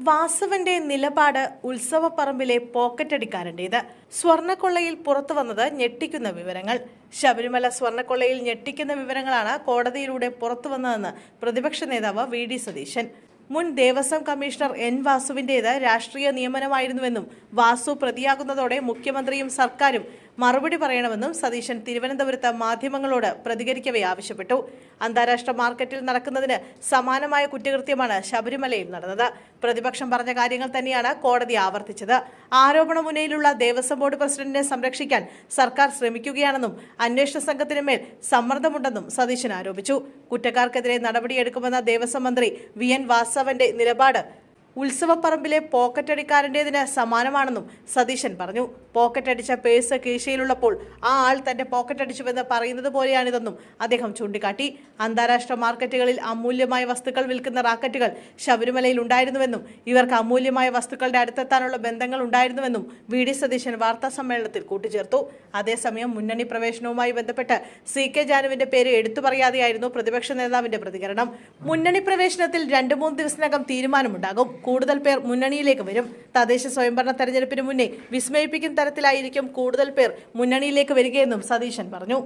വാസവന്റെ നിലപാട് ഉത്സവപ്പറമ്പിലെ പോക്കറ്റടിക്കാരൻ്റേത്. സ്വർണ്ണക്കൊള്ളയിൽ പുറത്തുവന്നത് ഞെട്ടിക്കുന്ന വിവരങ്ങൾ. ശബരിമല സ്വർണ്ണക്കൊള്ളയിൽ ഞെട്ടിക്കുന്ന വിവരങ്ങളാണ് കോടതിയിലൂടെ പുറത്തുവന്നതെന്ന് പ്രതിപക്ഷ നേതാവ് വി.ഡി. സതീശൻ. മുൻ ദേവസ്വം കമ്മീഷണർ എൻ. വാസുവിന്റേത് രാഷ്ട്രീയ നിയമനമായിരുന്നുവെന്നും വാസു പ്രതിയാകുന്നതോടെ മുഖ്യമന്ത്രിയും സർക്കാരും മറുപടി പറയണമെന്നും സതീശൻ തിരുവനന്തപുരത്ത് മാധ്യമങ്ങളോട് പ്രതികരിക്കവേ ആവശ്യപ്പെട്ടു. അന്താരാഷ്ട്ര മാർക്കറ്റിൽ നടക്കുന്നതിന് സമാനമായ കുറ്റകൃത്യമാണ് ശബരിമലയിൽ നടന്നത്. പ്രതിപക്ഷം പറഞ്ഞ കാര്യങ്ങൾ തന്നെയാണ് കോടതി ആവർത്തിച്ചത്. ആരോപണമുന്നയിലുള്ള ദേവസ്വം ബോർഡ് പ്രസിഡന്റിനെ സംരക്ഷിക്കാൻ സർക്കാർ ശ്രമിക്കുകയാണെന്നും അന്വേഷണ സംഘത്തിന് മേൽ സമ്മർദ്ദമുണ്ടെന്നും സതീശൻ ആരോപിച്ചു. കുറ്റക്കാർക്കെതിരെ നടപടിയെടുക്കുമെന്ന ദേവസ്വം മന്ത്രി വി.എൻ. വാസവന്റെ നിലപാട് ഉത്സവപ്പറമ്പിലെ പോക്കറ്റടിക്കാരൻ്റേതിന് സമാനമാണെന്നും സതീശൻ പറഞ്ഞു. പോക്കറ്റടിച്ച പേഴ്സ് കീശയിലുള്ളപ്പോൾ ആ ആൾ തന്റെ പോക്കറ്റടിച്ചുവെന്ന് പറയുന്നത് പോലെയാണിതെന്നും അദ്ദേഹം ചൂണ്ടിക്കാട്ടി. അന്താരാഷ്ട്ര മാർക്കറ്റുകളിൽ അമൂല്യമായ വസ്തുക്കൾ വിൽക്കുന്ന റാക്കറ്റുകൾ ശബരിമലയിൽ ഉണ്ടായിരുന്നുവെന്നും ഇവർക്ക് അമൂല്യമായ വസ്തുക്കളുടെ അടുത്തെത്താനുള്ള ബന്ധങ്ങൾ ഉണ്ടായിരുന്നുവെന്നും വി.ഡി. സതീശൻ വാർത്താ സമ്മേളനത്തിൽ കൂട്ടിച്ചേർത്തു. അതേസമയം മുന്നണി പ്രവേശനവുമായി ബന്ധപ്പെട്ട് സി.കെ. ജാനുവിന്റെ പേര് എടുത്തു പറയാതെയായിരുന്നു പ്രതിപക്ഷ നേതാവിന്റെ പ്രതികരണം. മുന്നണി പ്രവേശനത്തിൽ 2-3 ദിവസത്തിനകം തീരുമാനമുണ്ടാകും. കൂടുതൽ പേർ മുന്നണിയിലേക്ക് വരും. തദ്ദേശ സ്വയംഭരണ തെരഞ്ഞെടുപ്പിന് മുന്നേ വിസ്മയിപ്പിക്കുന്ന തരത്തിലായിരിക്കും കൂടുതൽ പേർ മുന്നണിയിലേക്ക് വരികയെന്നും സതീശൻ പറഞ്ഞു.